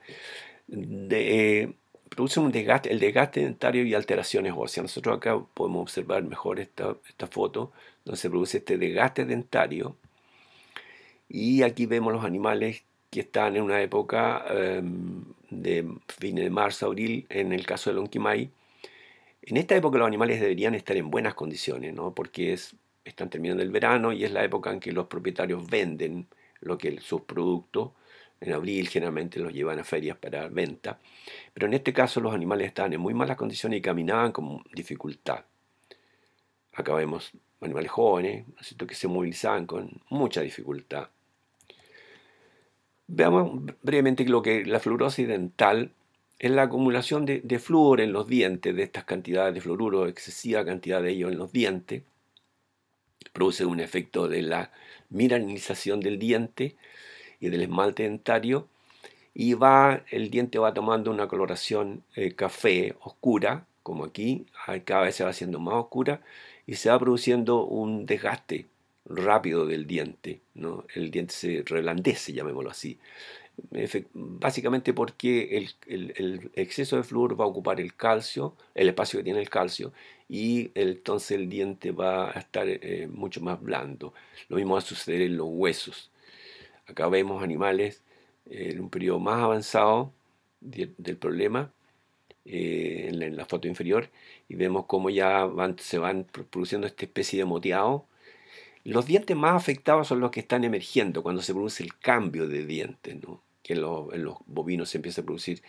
produce un desgaste, el desgaste dentario y alteraciones óseas. Nosotros acá podemos observar mejor esta foto donde se produce este desgaste dentario, y aquí vemos los animales que están en una época de fines de marzo, abril, en el caso del Lonquimay. En esta época los animales deberían estar en buenas condiciones, ¿no? Porque están terminando el verano y es la época en que los propietarios venden sus productos. En abril generalmente los llevan a ferias para venta. Pero en este caso los animales estaban en muy malas condiciones y caminaban con dificultad. Acá vemos animales jóvenes, ¿no es cierto?, que se movilizaban con mucha dificultad. Veamos brevemente lo que la fluorosis dental es la acumulación de flúor en los dientes, de estas cantidades de fluoruro, excesiva cantidad de ello en los dientes, produce un efecto de la mineralización del diente y del esmalte dentario, y el diente va tomando una coloración café oscura, como aquí, cada vez se va haciendo más oscura, y se va produciendo un desgaste rápido del diente, ¿no? El diente se reblandece, llamémoslo así. Básicamente porque el exceso de flúor va a ocupar el calcio, el espacio que tiene el calcio, y entonces el diente va a estar mucho más blando. Lo mismo va a suceder en los huesos. Acá vemos animales en un periodo más avanzado del problema, en la foto inferior, y vemos cómo ya se van produciendo esta especie de moteado. Los dientes más afectados son los que están emergiendo cuando se produce el cambio de dientes, ¿no? Que en los bovinos se empieza a producir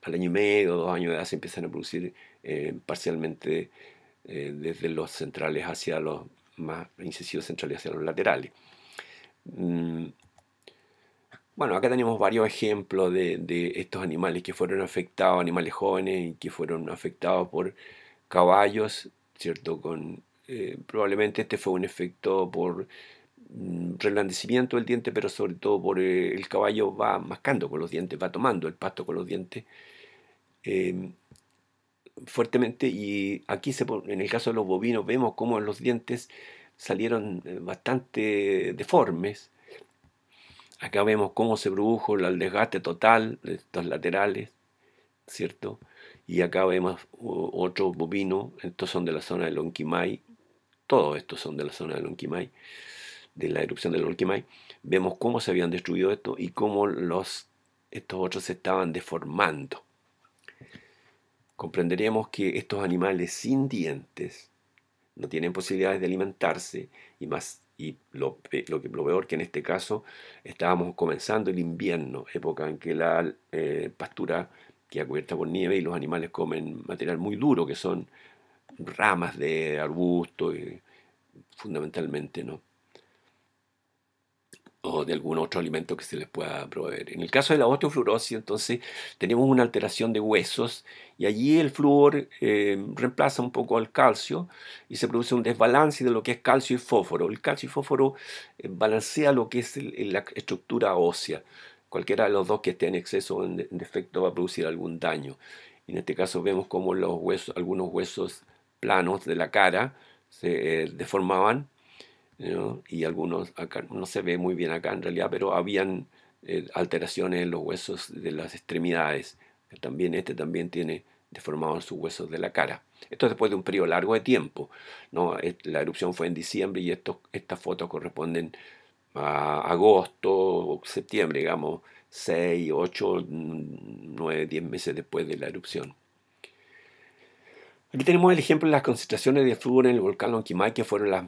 al año y medio, 2 años de edad, se empiezan a producir parcialmente desde los centrales hacia los más incisivos centrales hacia los laterales. Mm, Bueno, acá tenemos varios ejemplos de estos animales que fueron afectados, animales jóvenes y que fueron afectados por caballos, ¿cierto? Probablemente este fue un efecto por reblandecimiento del diente, pero sobre todo por el caballo va mascando con los dientes, va tomando el pasto con los dientes eh, fuertemente, y aquí en el caso de los bovinos vemos cómo los dientes salieron bastante deformes. Acá vemos cómo se produjo el desgaste total de estos laterales, ¿cierto? Y acá vemos otro bovino, estos son de la zona del Lonquimay, todos estos son de la zona del Lonquimay, de la erupción del Lonquimay. Vemos cómo se habían destruido esto y cómo estos otros se estaban deformando. Comprenderemos que estos animales sin dientes no tienen posibilidades de alimentarse, y lo peor que en este caso estábamos comenzando el invierno, época en que la pastura queda cubierta por nieve y los animales comen material muy duro, que son ramas de arbusto, fundamentalmente, ¿no? O de algún otro alimento que se les pueda proveer. En el caso de la osteofluorosis, entonces, tenemos una alteración de huesos y allí el flúor reemplaza un poco al calcio y se produce un desbalance de lo que es calcio y fósforo. El calcio y fósforo balancea lo que es la estructura ósea. Cualquiera de los dos que esté en exceso o en defecto va a producir algún daño. En este caso vemos como algunos huesos planos de la cara se deformaban, ¿no? Y algunos, acá no se ve muy bien acá en realidad, pero habían alteraciones en los huesos de las extremidades. También tiene deformados sus huesos de la cara. Esto después de un periodo largo de tiempo, ¿no? La erupción fue en diciembre y estas fotos corresponden a agosto o septiembre, digamos, 6, 8, 9, 10 meses después de la erupción. Aquí tenemos el ejemplo de las concentraciones de flúor en el volcán Lonquimay, que fueron las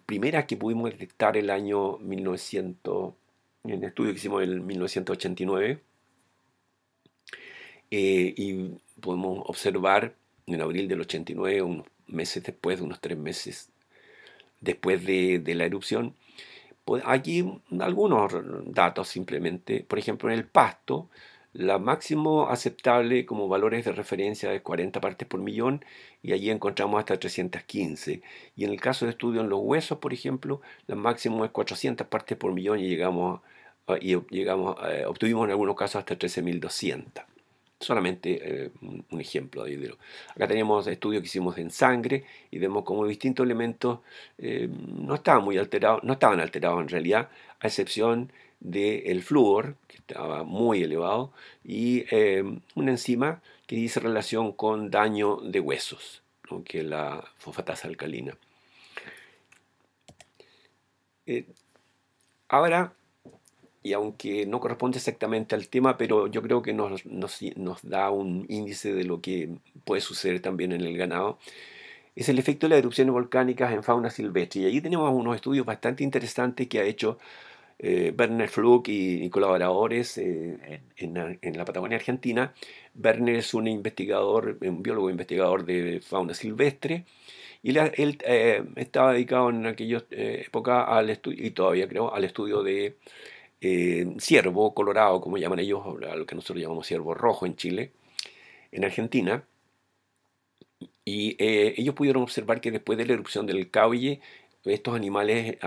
primeras que pudimos detectar el año 1900, en el estudio que hicimos en 1989. Y podemos observar en abril del 89, unos meses después, unos 3 meses después de la erupción, aquí algunos datos simplemente. Por ejemplo, en el pasto, la máximo aceptable como valores de referencia es 40 partes por millón y allí encontramos hasta 315. Y en el caso de estudio en los huesos, por ejemplo, la máximo es 400 partes por millón y obtuvimos en algunos casos hasta 13.200. Solamente un ejemplo de acá tenemos estudios que hicimos en sangre y vemos como distintos elementos no estaban muy alterados, no estaban alterados en realidad, a excepción del flúor, que estaba muy elevado, y una enzima que dice relación con daño de huesos, ¿no? Que es la fosfatasa alcalina. Ahora y aunque no corresponde exactamente al tema, pero yo creo que nos da un índice de lo que puede suceder también en el ganado, es el efecto de las erupciones volcánicas en fauna silvestre. Y ahí tenemos unos estudios bastante interesantes que ha hecho Werner Fluck y colaboradores en la Patagonia Argentina. Werner es un investigador, un biólogo investigador de fauna silvestre, y él estaba dedicado en aquella época al estudio, y todavía creo, al estudio de ciervo colorado, como llaman ellos, a lo que nosotros llamamos ciervo rojo en Chile, en Argentina. Y ellos pudieron observar que después de la erupción del Cauye, estos animales,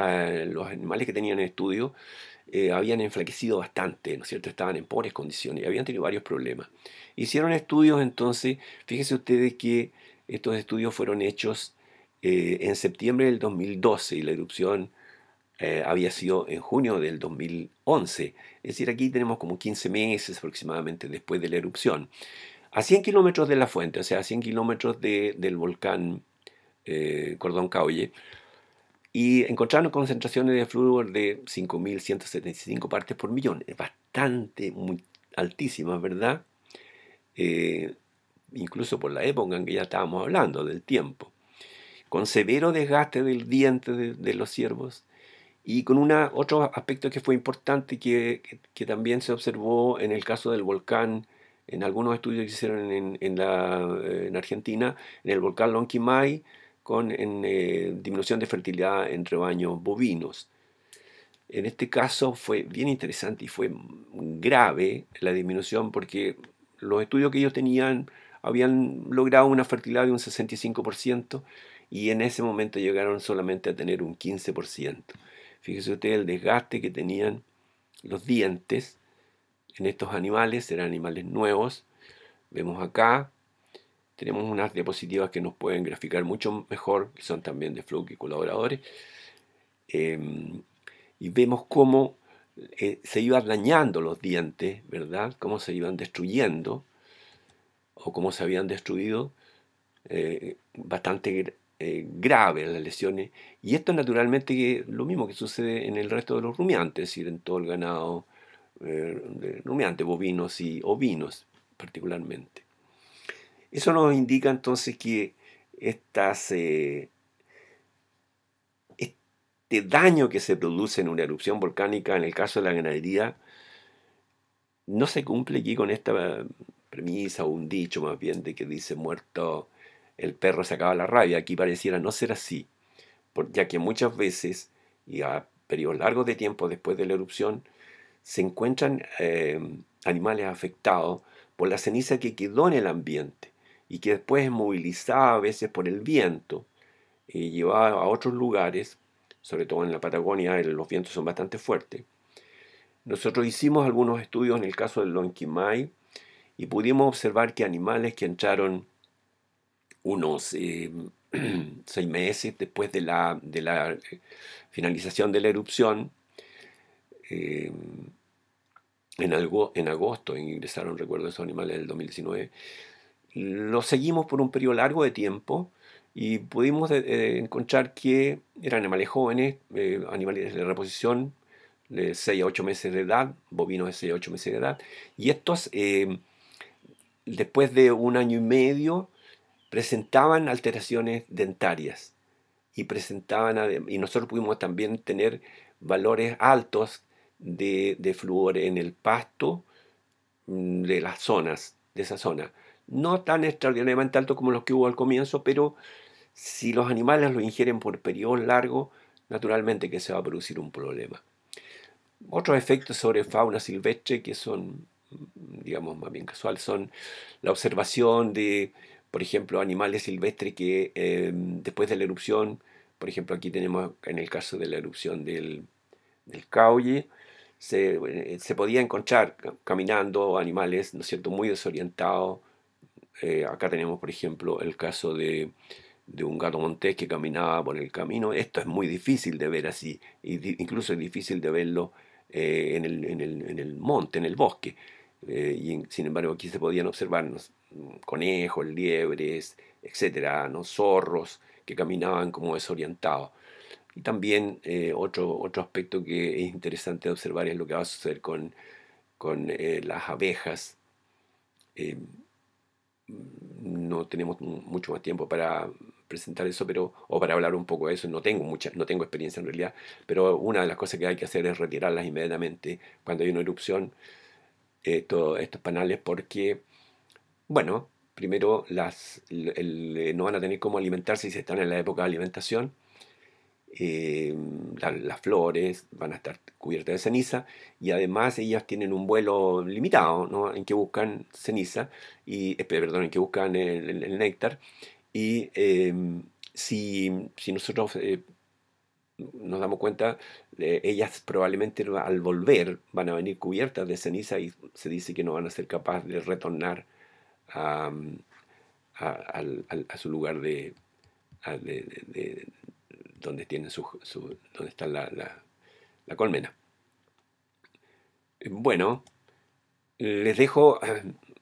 los animales que tenían en estudio, habían enflaquecido bastante, ¿no es cierto? Estaban en pobres condiciones y habían tenido varios problemas. Hicieron estudios entonces, fíjense ustedes que estos estudios fueron hechos en septiembre del 2012 y la erupción había sido en junio del 2011. Es decir, aquí tenemos como 15 meses aproximadamente después de la erupción. A 100 kilómetros de la fuente, o sea, a 100 kilómetros del volcán Cordón Cauye, y encontraron concentraciones de flúor de 5.175 partes por millón. Es bastante, muy altísima, ¿verdad? Eh, Incluso por la época en que ya estábamos hablando, del tiempo. Con severo desgaste del diente de los ciervos y con otro aspecto que fue importante que también se observó en el caso del volcán, en algunos estudios que se hicieron en Argentina, en el volcán Lonquimay, con disminución de fertilidad en rebaños bovinos. En este caso fue bien interesante y fue grave la disminución porque los estudios que ellos tenían habían logrado una fertilidad de un 65% y en ese momento llegaron solamente a tener un 15%. Fíjese usted el desgaste que tenían los dientes en estos animales, eran animales nuevos. Vemos acá, tenemos unas diapositivas que nos pueden graficar mucho mejor, que son también de Fluke y colaboradores. Em, y vemos cómo se iban dañando los dientes, ¿verdad? Cómo se iban destruyendo o cómo se habían destruido, bastante graves las lesiones. Y esto naturalmente que lo mismo que sucede en el resto de los rumiantes, es decir, en todo el ganado de rumiantes, bovinos y ovinos particularmente. Eso nos indica entonces que estas, este daño que se produce en una erupción volcánica, en el caso de la ganadería, no se cumple aquí con esta premisa o un dicho más bien de que dice muerto el perro se acaba la rabia. Aquí pareciera no ser así, ya que muchas veces y a periodos largos de tiempo después de la erupción se encuentran animales afectados por la ceniza que quedó en el ambiente y que después es movilizada a veces por el viento y llevada a otros lugares, sobre todo en la Patagonia los vientos son bastante fuertes. Nosotros hicimos algunos estudios en el caso del Lonquimay y pudimos observar que animales que entraron unos 6 meses después de la finalización de la erupción, eh, en agosto ingresaron, recuerdo, esos animales del 2019, los seguimos por un periodo largo de tiempo y pudimos encontrar que eran animales jóvenes, animales de reposición de 6 a 8 meses de edad, bovinos de 6 a 8 meses de edad, y estos, después de un año y medio, presentaban alteraciones dentarias y nosotros pudimos también tener valores altos de flúor en el pasto de las zonas, de esa zona. No tan extraordinariamente alto como los que hubo al comienzo, pero si los animales lo ingieren por periodos largos, naturalmente que se va a producir un problema. Otros efectos sobre fauna silvestre que son, digamos, más bien casuales, son la observación de, por ejemplo, animales silvestres que después de la erupción, por ejemplo, aquí tenemos en el caso de la erupción del Cauye, se podía encontrar caminando animales, ¿no es cierto?, muy desorientados. Acá tenemos, por ejemplo, el caso de un gato montés que caminaba por el camino. Esto es muy difícil de ver así, incluso es difícil de verlo en el monte, en el bosque. Sin embargo, aquí se podían observar conejos, liebres, etcétera, ¿no? Zorros que caminaban como desorientados. Y también otro aspecto que es interesante de observar es lo que va a suceder con las abejas. Eh, no tenemos mucho más tiempo para presentar eso, o para hablar un poco de eso. No tengo experiencia en realidad, pero una de las cosas que hay que hacer es retirarlas inmediatamente cuando hay una erupción, estos panales, porque, bueno, primero no van a tener cómo alimentarse si están en la época de alimentación. eh, las flores van a estar cubiertas de ceniza y además ellas tienen un vuelo limitado, ¿no? En que buscan ceniza perdón, en que buscan el néctar y si nosotros nos damos cuenta, ellas probablemente al volver van a venir cubiertas de ceniza y se dice que no van a ser capaces de retornar a, a su lugar de donde tienen donde está la colmena. Bueno, les dejo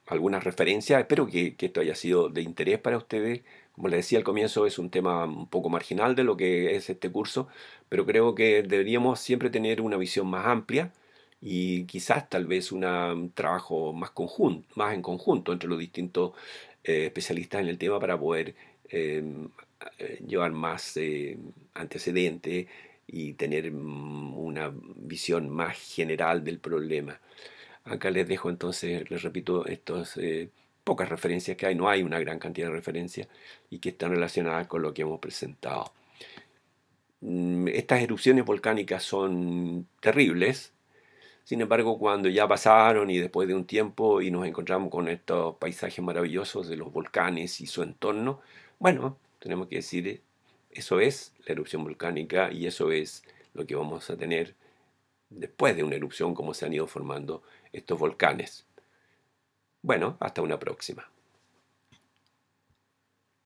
algunas referencias. Espero que esto haya sido de interés para ustedes. Como les decía al comienzo, es un tema un poco marginal de lo que es este curso, pero creo que deberíamos siempre tener una visión más amplia y quizás tal vez un trabajo más en conjunto entre los distintos especialistas en el tema para poder eh, llevar más antecedentes y tener una visión más general del problema. Acá les dejo entonces, les repito, estas pocas referencias que hay, no hay una gran cantidad de referencias y que están relacionadas con lo que hemos presentado. Estas erupciones volcánicas son terribles, sin embargo, cuando ya pasaron y después de un tiempo y nos encontramos con estos paisajes maravillosos de los volcanes y su entorno, bueno, tenemos que decir, eso es la erupción volcánica y eso es lo que vamos a tener después de una erupción, como se han ido formando estos volcanes. Bueno, hasta una próxima.